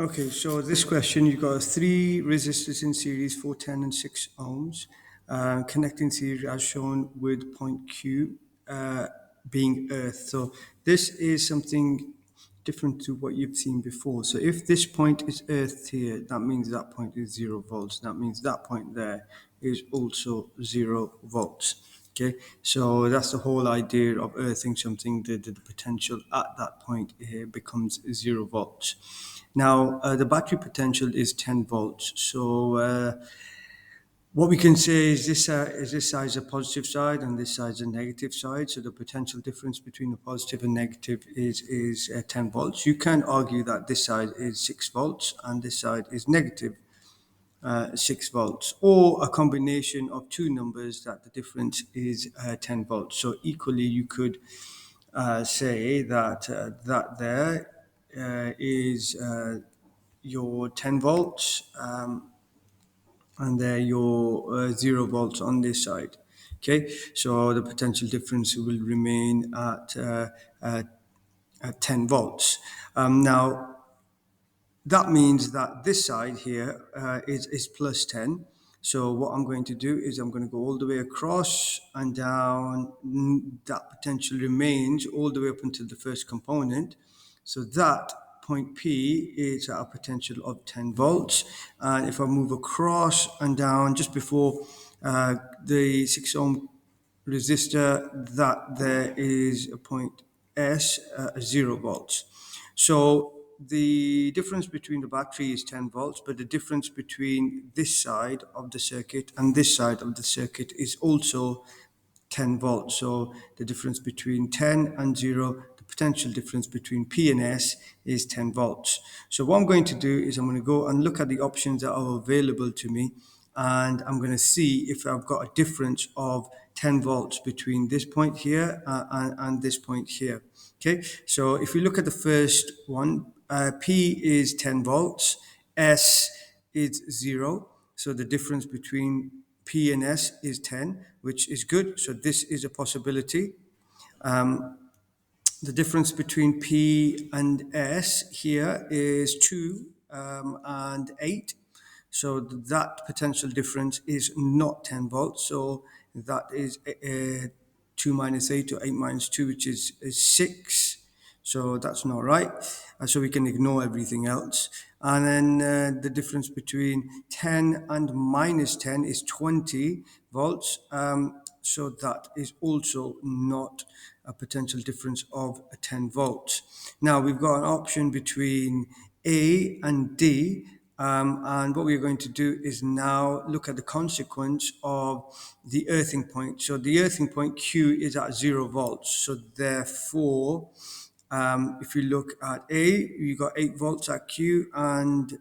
Okay, so this question, you've got three resistors in series, 4, 10, and 6 ohms, connecting series as shown with point Q being earth. So this is something different to what you've seen before. So if this point is earth here, that means that point is 0 volts. That means that point there is also 0 volts. Okay, so that's the whole idea of earthing something, the potential at that point here becomes 0 volts. Now, the battery potential is 10 volts. So what we can say is this side is a positive side and this side is a negative side. So the potential difference between the positive and negative is 10 volts. You can argue that this side is 6 volts and this side is negative 6 volts, or a combination of two numbers that the difference is 10 volts. So equally, you could say that that there is your 10 volts, and there your 0 volts on this side. Okay, so the potential difference will remain at 10 volts. Now, that means that this side here is plus 10. So what I'm going to do is I'm going to go all the way across and down. That potential remains all the way up until the first component. So that point P is at a potential of 10 volts. And if I move across and down just before the 6 ohm resistor, that there is a point S, 0 volts. So the difference between the battery is 10 volts, but the difference between this side of the circuit and this side of the circuit is also 10 volts. So the difference between 10 and 0, the potential difference between P and S is 10 volts. So what I'm going to do is I'm going to go and look at the options that are available to me, and I'm going to see if I've got a difference of 10 volts between this point here and this point here. Okay, so if we look at the first one, P is 10 volts, S is 0. So the difference between P and S is 10, which is good. So this is a possibility. The difference between P and S here is 2 and 8. So that potential difference is not 10 volts. So that is 2 minus 8 or 8 minus 2, which is 6. So that's not right. So we can ignore everything else. And then the difference between 10 and minus 10 is 20 volts. So that is also not a potential difference of 10 volts. Now we've got an option between A and D. And what we're going to do is now look at the consequence of the earthing point. So the earthing point Q is at 0 volts. So therefore, if you look at A, you got 8 volts at Q, and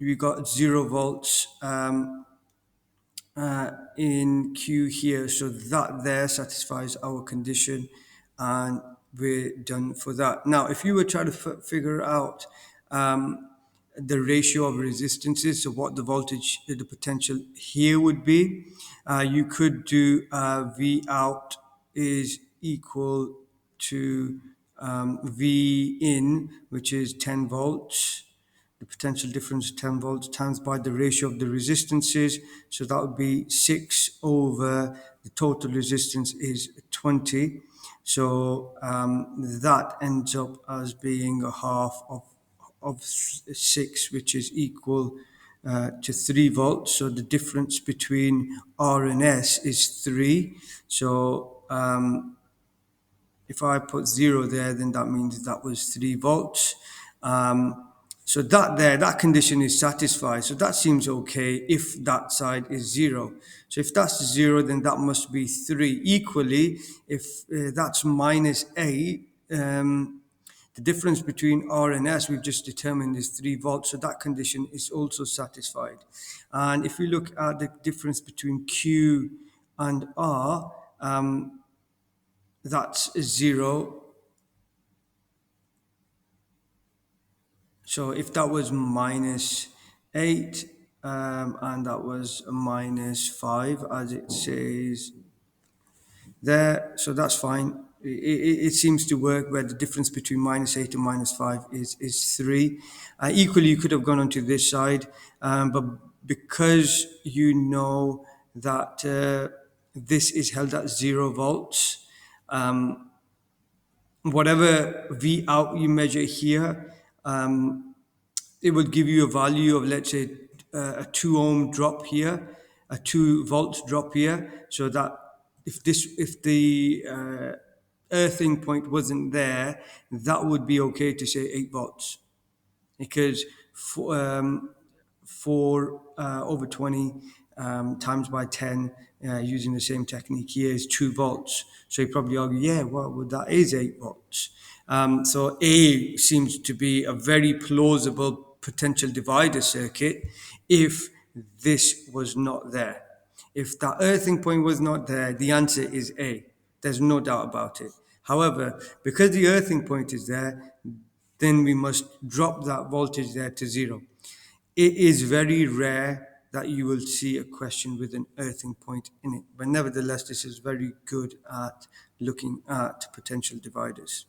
we got 0 volts in Q here. So that there satisfies our condition, and we're done for that. Now, if you were trying to figure out the ratio of resistances, so what the voltage, the potential here would be, you could do V out is equal to V in, which is 10 volts. The potential difference 10 volts times by the ratio of the resistances. So that would be 6 over the total resistance is 20. So that ends up as being a half of 6, which is equal to 3 volts. So the difference between R and S is 3. So if I put 0 there, then that means that was 3 volts. So that condition is satisfied. So that seems okay if that side is 0. So if that's 0, then that must be 3. Equally, if that's minus 8, the difference between R and S we've just determined is 3 volts. So that condition is also satisfied. And if we look at the difference between Q and R, that's 0. So if that was minus 8 and that was minus 5, as it says there, so that's fine. it seems to work where the difference between -8 and -5 is 3. Equally, you could have gone onto this side, but because you know that this is held at 0 volts, whatever V out you measure here, it would give you a value of, let's say, a 2 ohm drop here, a 2 volt drop here, so that if the earthing point wasn't there, that would be okay to say 8 volts, because for over 20 times by 10 using the same technique here is 2 volts. So you probably argue, yeah, well, that is 8 volts. So A seems to be a very plausible potential divider circuit if this was not there. If that earthing point was not there, the answer is A. There's no doubt about it. However, because the earthing point is there, then we must drop that voltage there to 0. It is very rare that you will see a question with an earthing point in it, but nevertheless, this is very good at looking at potential dividers.